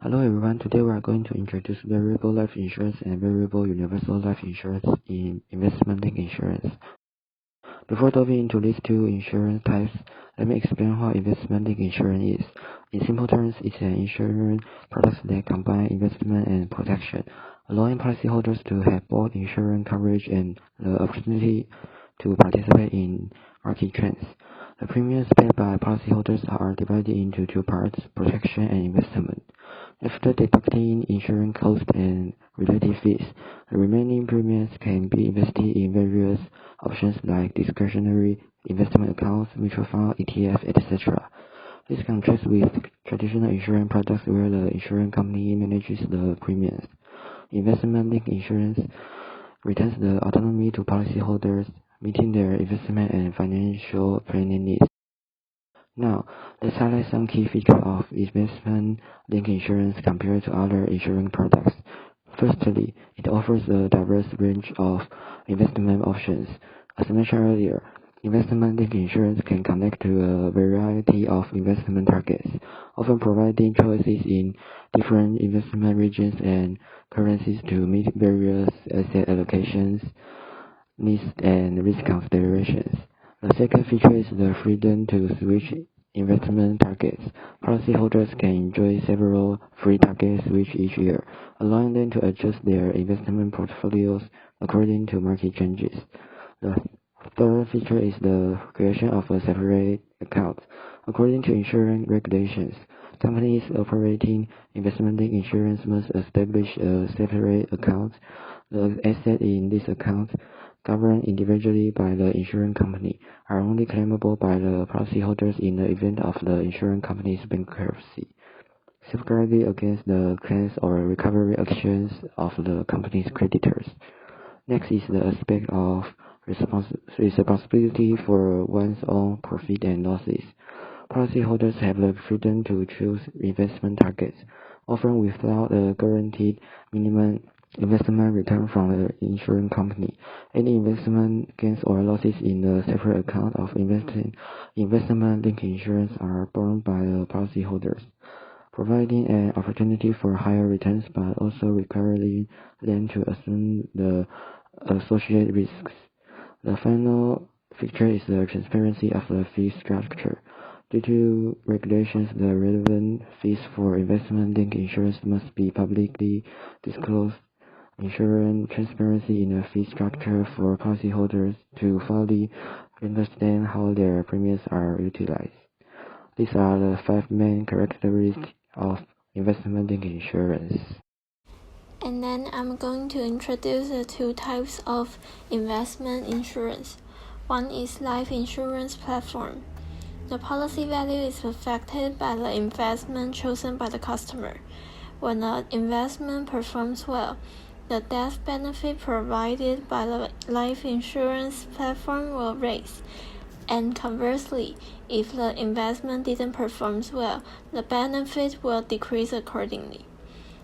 Hello everyone, today we are going to introduce variable life insurance and variable universal life insurance in investment-linked insurance. Before diving into these two insurance types, let me explain what investment-linked insurance is. In simple terms, it's an insurance product that combines investment and protection, allowing policyholders to have both insurance coverage and the opportunity to participate in market trends. The premiums paid by policyholders are divided into two parts, protection and investment. After deducting insurance costs and related fees, the remaining premiums can be invested in various options like discretionary investment accounts, mutual funds, ETF, etc. This contrasts with traditional insurance products where the insurance company manages the premiums. Investment-linked insurance retains the autonomy to policyholders, meeting their investment and financial planning needs. Now, let's highlight some key features of investment-linked insurance compared to other insurance products. Firstly, it offers a diverse range of investment options. As mentioned earlier, investment-linked insurance can connect to a variety of investment targets, often providing choices in different investment regions and currencies to meet various asset allocations, needs, and risk considerations. The second feature is the freedom to switch investment targets. Policyholders can enjoy several free target switches each year, allowing them to adjust their investment portfolios according to market changes. The third feature is the creation of a separate account. According to insurance regulations, companies operating investment-linked insurance must establish a separate account. The assets in this account, governed individually by the insurance company, are only claimable by the policyholders in the event of the insurance company's bankruptcy, safeguarding against the claims or recovery actions of the company's creditors. Next is the aspect of responsibility for one's own profit and losses. Policyholders have the freedom to choose investment targets, often without a guaranteed minimum investment return from the insurance company. Any investment gains or losses in the separate account of investment-linked insurance are borne by the policyholders, providing an opportunity for higher returns but also requiring them to assume the associated risks. The final feature is the transparency of the fee structure. Due to regulations, the relevant fees for investment-linked insurance must be publicly disclosed, ensuring transparency in the fee structure for policyholders to fully understand how their premiums are utilized. These are the 5 main characteristics of investment-linked insurance. And then I'm going to introduce the two types of investment insurance. One is life insurance platform. The policy value is affected by the investment chosen by the customer. When the investment performs well, the death benefit provided by the life insurance platform will raise. And conversely, if the investment didn't perform well, the benefit will decrease accordingly.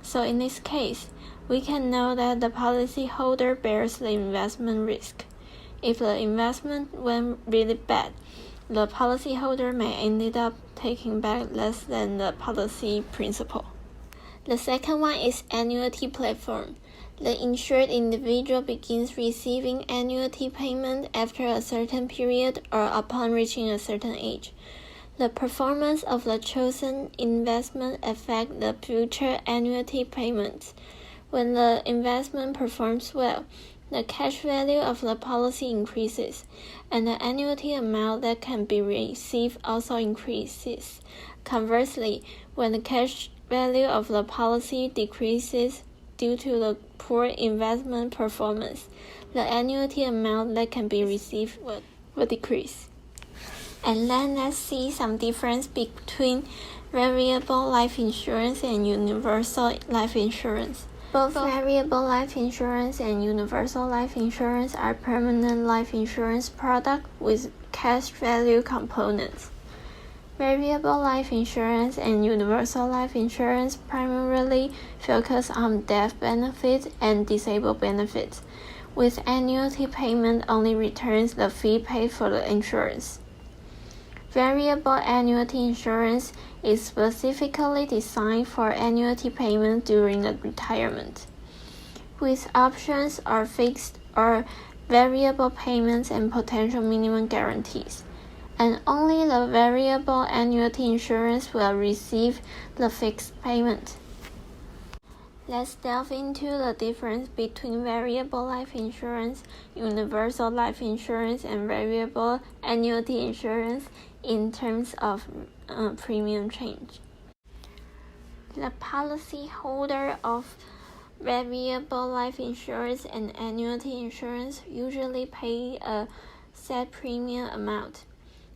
So in this case, we can know that the policyholder bears the investment risk. If the investment went really bad, the policyholder may end up taking back less than the policy principal. The second one is annuity platform. The insured individual begins receiving annuity payment after a certain period or upon reaching a certain age. The performance of the chosen investment affects the future annuity payments. When the investment performs well, the cash value of the policy increases, and the annuity amount that can be received also increases. Conversely, when the cash value of the policy decreases due to the poor investment performance, the annuity amount that can be received will decrease. And then let's see some difference between variable life insurance and universal life insurance. Both variable life insurance and universal life insurance are permanent life insurance products with cash value components. Variable life insurance and universal life insurance primarily focus on death benefits and disabled benefits, with annuity payment only returns the fee paid for the insurance. Variable annuity insurance is specifically designed for annuity payment during the retirement, with options or fixed or variable payments and potential minimum guarantees, and only the variable annuity insurance will receive the fixed payment. Let's delve into the difference between variable life insurance, universal life insurance, and variable annuity insurance in terms of premium change. The policyholder of variable life insurance and annuity insurance usually pay a set premium amount,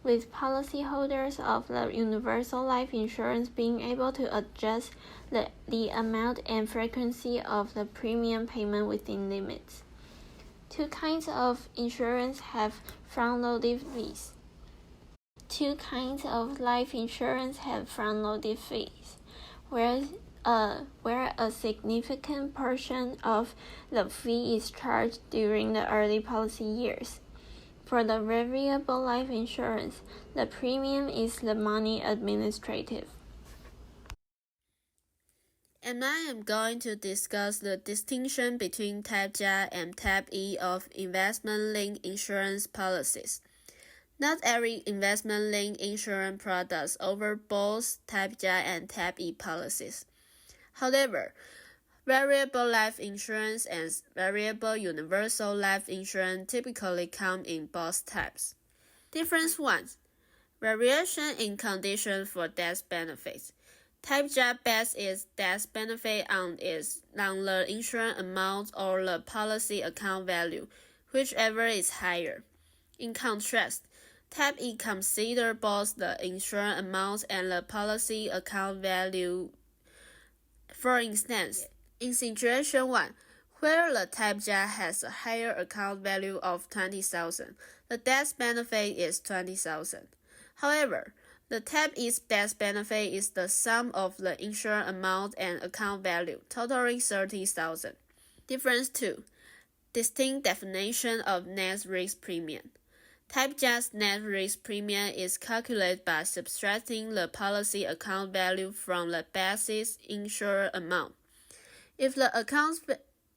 with policyholders of the universal life insurance being able to adjust the amount and frequency of the premium payment within limits. Two kinds of insurance have front-loaded fees. Two kinds of life insurance have front-loaded fees, where a significant portion of the fee is charged during the early policy years. For the variable life insurance, the premium is the money administrative. And I am going to discuss the distinction between Type J and Type E of investment-linked insurance policies. Not every investment-linked insurance product offers both Type J and Type E policies. However, variable life insurance and variable universal life insurance typically come in both types. Difference 1. Variation in conditions for death benefits. Type J bases its death benefit on the insurance amount or the policy account value, whichever is higher. In contrast, Type E considers both the insurance amount and the policy account value. For instance, in situation 1, where the Type J has a higher account value of $20,000, the death benefit is $20,000. However, the Type E's death benefit is the sum of the insurance amount and account value, totaling $30,000. Difference 2. Distinct definition of net risk premium. Type J's net risk premium is calculated by subtracting the policy account value from the basis insured amount. If the account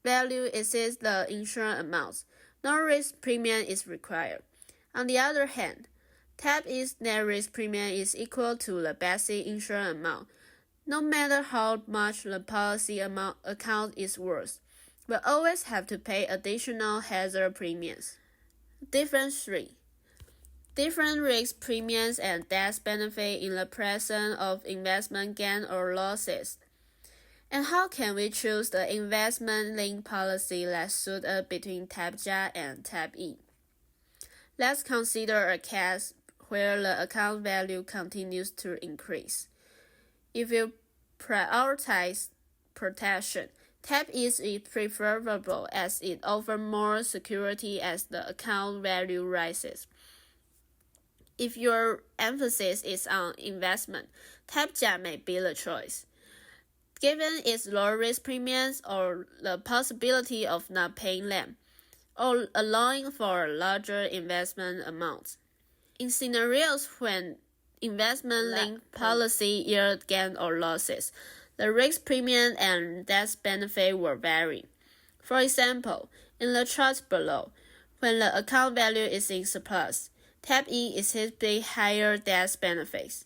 value exceeds the insurance amount, no risk premium is required. On the other hand, Type E's net risk premium is equal to the basic insurance amount, no matter how much the policy account is worth, will always have to pay additional hazard premiums. Difference 3. Different risk premiums and death benefit in the presence of investment gain or losses. And how can we choose the investment-linked policy that suits us between Type J and Type E? Let's consider a case where the account value continues to increase. If you prioritize protection, Type E is preferable as it offers more security as the account value rises. If your emphasis is on investment, Type J may be the choice, given its low risk premiums or the possibility of not paying them, or allowing for larger investment amounts. In scenarios when investment-linked policy yield gain or losses, the risk premium and death benefit will vary. For example, in the chart below, when the account value is in surplus, Type E exhibits higher death benefits.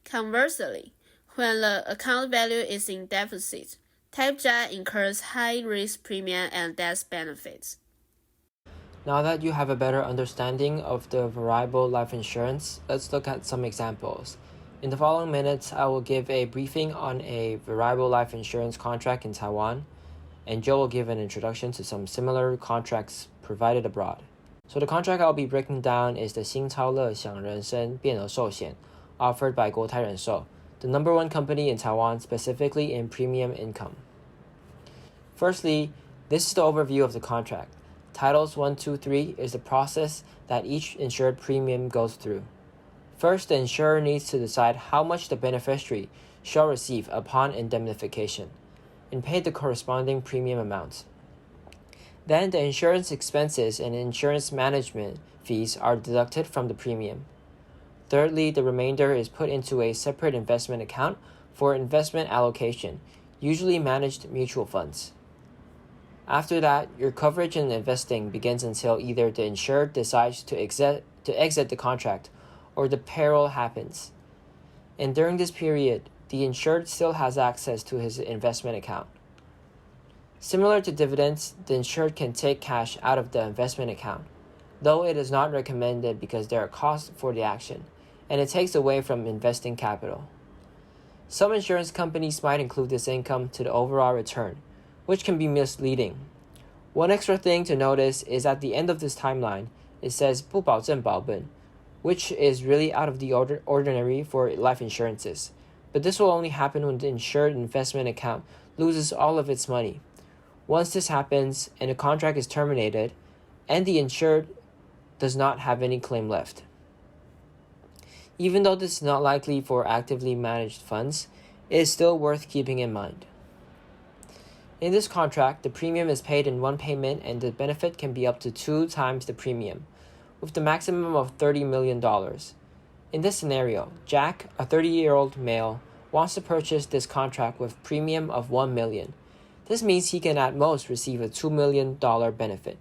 Conversely, when the account value is in deficit, Type J incurs high risk premium and death benefits. Now that you have a better understanding of the variable life insurance, let's look at some examples. In the following minutes, I will give a briefing on a variable life insurance contract in Taiwan, and Joe will give an introduction to some similar contracts provided abroad. So the contract I'll be breaking down is the 新超乐享人生变额寿险 offered by 国泰人寿, the number one company in Taiwan specifically in premium income. Firstly, this is the overview of the contract. Titles 1, 2, 3 is the process that each insured premium goes through. First, the insurer needs to decide how much the beneficiary shall receive upon indemnification and pay the corresponding premium amount. Then, the insurance expenses and insurance management fees are deducted from the premium. Thirdly, the remainder is put into a separate investment account for investment allocation, usually managed mutual funds. After that, your coverage and investing begins until either the insured decides to exit the contract or the peril happens. And during this period, the insured still has access to his investment account. Similar to dividends, the insured can take cash out of the investment account, though it is not recommended because there are costs for the action, and it takes away from investing capital. Some insurance companies might include this income to the overall return, which can be misleading. One extra thing to notice is at the end of this timeline, it says 不保证保本, which is really out of the ordinary for life insurances. But this will only happen when the insured investment account loses all of its money. Once this happens and the contract is terminated, and the insured does not have any claim left. Even though this is not likely for actively managed funds, it is still worth keeping in mind. In this contract, the premium is paid in one payment and the benefit can be up to 2 times the premium, with the maximum of $30 million. In this scenario, Jack, a 30-year-old male, wants to purchase this contract with premium of $1 million. This means he can at most receive a $2 million benefit,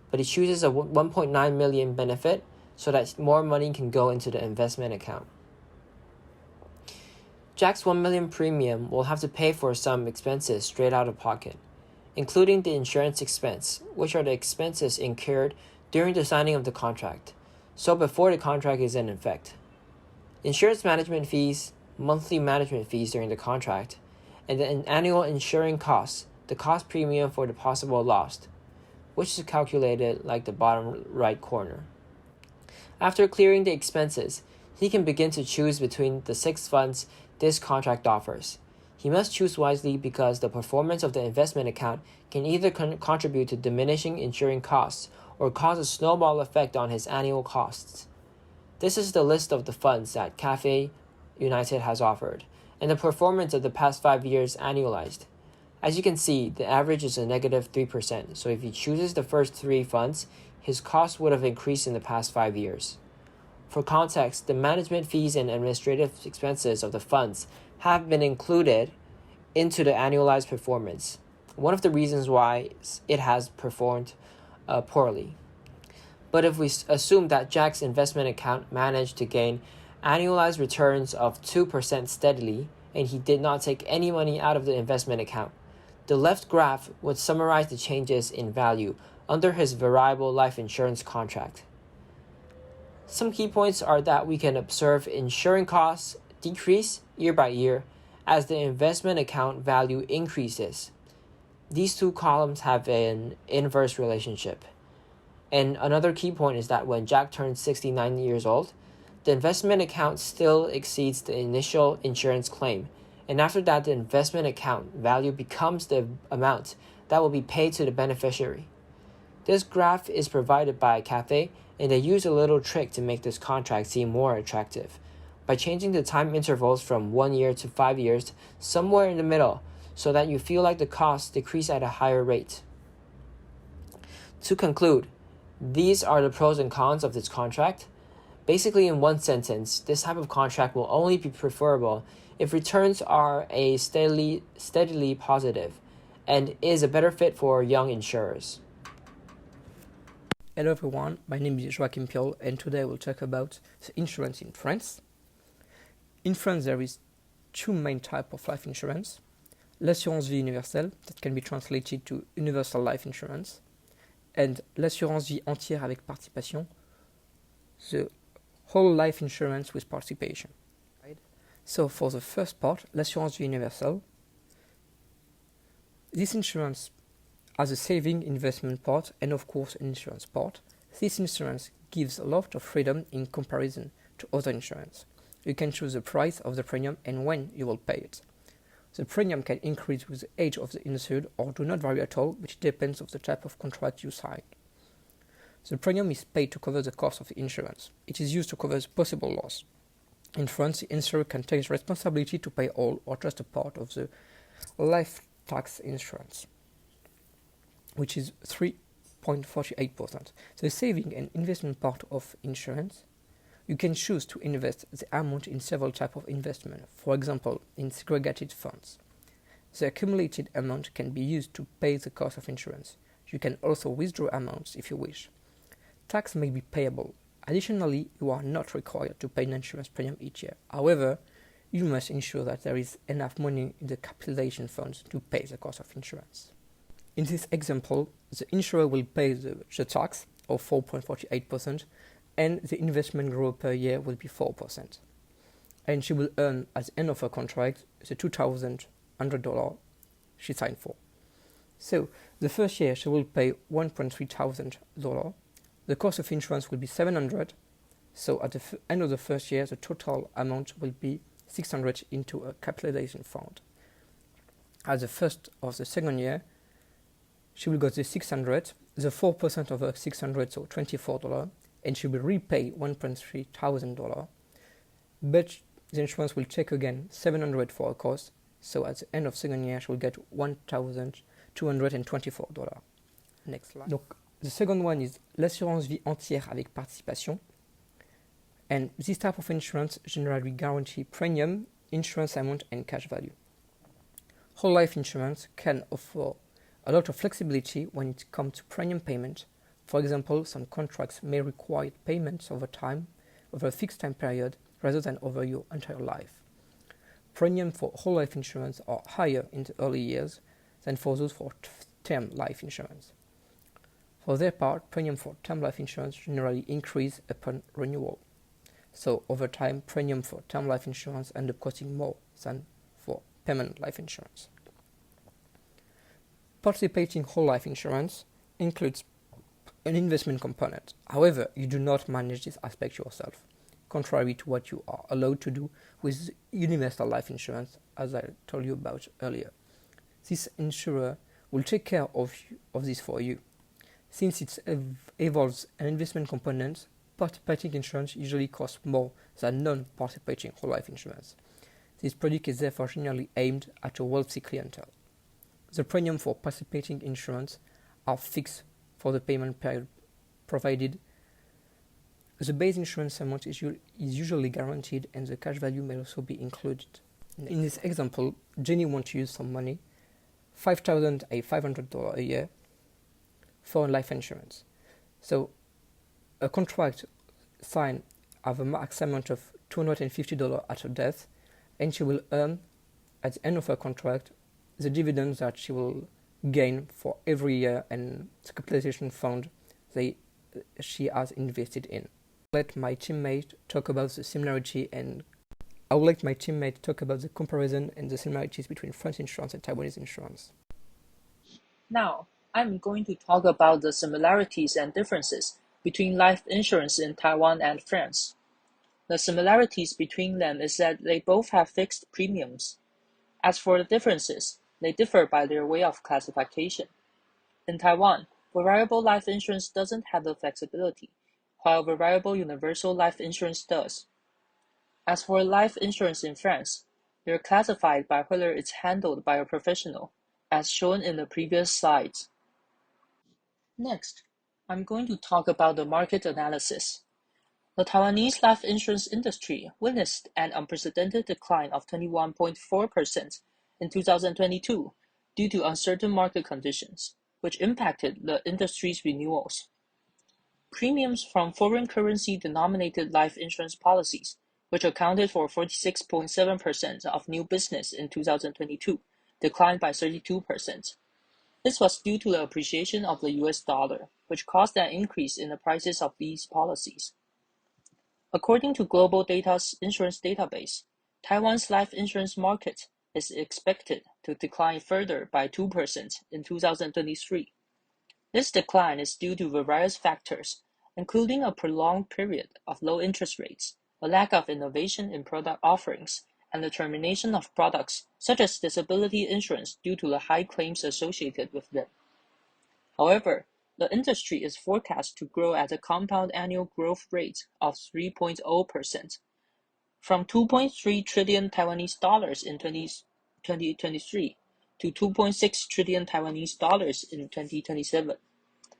but he chooses a $1.9 million benefit so that more money can go into the investment account. Jack's $1 million premium will have to pay for some expenses straight out of pocket, including the insurance expense, which are the expenses incurred during the signing of the contract, so before the contract is in effect. Insurance management fees, monthly management fees during the contract, and the annual insuring costs, the cost premium for the possible loss, which is calculated like the bottom right corner. After clearing the expenses, he can begin to choose between the 6 funds this contract offers. He must choose wisely because the performance of the investment account can either contribute to diminishing insuring costs or cause a snowball effect on his annual costs. This is the list of the funds that Cathay United has offered, and the performance of the past 5 years annualized. As you can see, the average is a negative 3%, so if he chooses the first 3 funds, his costs would have increased in the past 5 years. For context, the management fees and administrative expenses of the funds have been included into the annualized performance, one of the reasons why it has performed poorly. But if we assume that Jack's investment account managed to gain annualized returns of 2% steadily, and he did not take any money out of the investment account, the left graph would summarize the changes in value under his variable life insurance contract. Some key points are that we can observe insuring costs decrease year by year as the investment account value increases. These 2 columns have an inverse relationship. And another key point is that when Jack turns 69 years old, the investment account still exceeds the initial insurance claim, and after that the investment account value becomes the amount that will be paid to the beneficiary. This graph is provided by Cathay, and they use a little trick to make this contract seem more attractive by changing the time intervals from 1 year to 5 years somewhere in the middle so that you feel like the costs decrease at a higher rate. To conclude, these are the pros and cons of this contract. Basically, in one sentence, this type of contract will only be preferable if returns are steadily positive and is a better fit for young insurers. Hello everyone, my name is Joachim Piol, and today we'll talk about the insurance in France. In France there is 2 main types of life insurance. L'assurance vie universelle, that can be translated to universal life insurance, and l'assurance vie entière avec participation, the whole life insurance with participation. So for the first part, l'assurance vie universelle, this insurance has a saving investment part and of course an insurance part. This insurance gives a lot of freedom in comparison to other insurance. You can choose the price of the premium and when you will pay it. The premium can increase with the age of the insured or do not vary at all, which depends on the type of contract you sign. The premium is paid to cover the cost of the insurance. It is used to cover the possible loss. In France, the insurer can take the responsibility to pay all or just a part of the life tax insurance, which is 3.48%. The saving and investment part of insurance, You can choose to invest the amount in several types of investment, for example, in segregated funds. The accumulated amount can be used to pay the cost of insurance. You can also withdraw amounts if you wish. Tax may be payable. Additionally, you are not required to pay an insurance premium each year. However, you must ensure that there is enough money in the capitalization funds to pay the cost of insurance. In this example, the insurer will pay the tax of 4.48% and the investment growth per year will be 4%. And she will earn at the end of her contract the $2,100 she signed for. So, the first year she will pay $1,300. The cost of insurance will be $700. So at the end of the first year, the total amount will be $600 into a capitalization fund. At the first of the second year, she will get the $600, the 4% of the $600, so $24, and she will repay $1,300. But the insurance will take again $700 for a cost. So at the end of second year, she will get $1,224. Next slide. Donc, the second one is l'assurance vie entière avec participation. And this type of insurance generally guarantee premium, insurance amount, and cash value. Whole life insurance can offer a lot of flexibility when it comes to premium payment. For example, some contracts may require payments over time, over a fixed time period, rather than over your entire life. Premiums for whole life insurance are higher in the early years than for those for term life insurance. For their part, premium for term life insurance generally increase upon renewal. So over time, premium for term life insurance end up costing more than for permanent life insurance. Participating whole life insurance includes an investment component. However, you do not manage this aspect yourself, contrary to what you are allowed to do with universal life insurance, as I told you about earlier. This insurer will take care of this for you. Since it involves an investment component, participating insurance usually costs more than non-participating whole life insurance. This product is therefore generally aimed at a wealthy clientele. The premium for participating insurance are fixed for the payment period, provided the base insurance amount is usually guaranteed and the cash value may also be included. In this example, Jenny wants to use some money, $5,500 a year, for life insurance. So a contract signed have a max amount of $250 at her death, and she will earn at the end of her contract the dividends that she will gain for every year and the capitalization fund she has invested in. Let my teammate talk about the similarity and I would like my teammate to talk about the comparison and the similarities between French insurance and Taiwanese insurance. Now, I'm going to talk about the similarities and differences between life insurance in Taiwan and France. The similarities between them is that they both have fixed premiums. As for the differences, they differ by their way of classification. In Taiwan, variable life insurance doesn't have the flexibility, while variable universal life insurance does. As for life insurance in France, they're classified by whether it's handled by a professional, as shown in the previous slides. Next, I'm going to talk about the market analysis. The Taiwanese life insurance industry witnessed an unprecedented decline of 21.4% in 2022 due to uncertain market conditions, which impacted the industry's renewals. Premiums from foreign currency denominated life insurance policies, which accounted for 46.7% of new business in 2022, declined by 32%. This was due to the appreciation of the US dollar, which caused an increase in the prices of these policies. According to Global Data's insurance database, Taiwan's life insurance market is expected to decline further by 2% in 2023. This decline is due to various factors, including a prolonged period of low interest rates, a lack of innovation in product offerings, and the termination of products such as disability insurance due to the high claims associated with them. However, the industry is forecast to grow at a compound annual growth rate of 3.0%, from 2.3 trillion Taiwanese dollars in 2023 to 2.6 trillion Taiwanese dollars in 2027,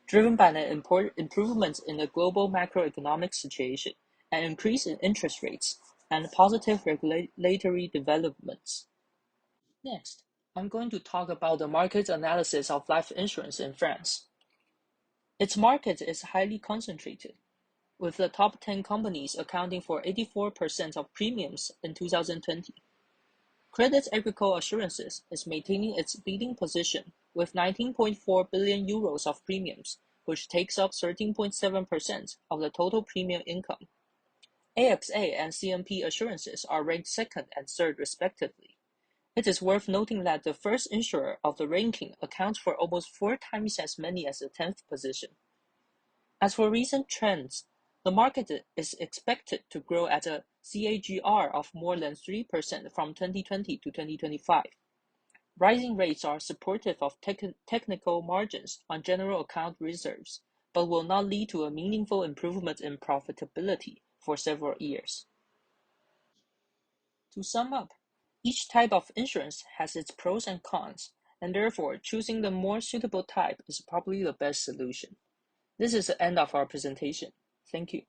driven by the improvements in the global macroeconomic situation an increase in interest rates, and positive regulatory developments. Next, I'm going to talk about the market analysis of life insurance in France. Its market is highly concentrated, with the top 10 companies accounting for 84% of premiums in 2020. Crédit Agricole Assurances is maintaining its leading position with 19.4 billion euros of premiums, which takes up 13.7% of the total premium income. AXA and CNP Assurances are ranked second and third respectively. It is worth noting that the first insurer of the ranking accounts for almost 4 times as many as the 10th position. As for recent trends, the market is expected to grow at a CAGR of more than 3% from 2020 to 2025. Rising rates are supportive of technical margins on general account reserves, but will not lead to a meaningful improvement in profitability for several years. To sum up, each type of insurance has its pros and cons, and therefore choosing the more suitable type is probably the best solution. This is the end of our presentation. Thank you.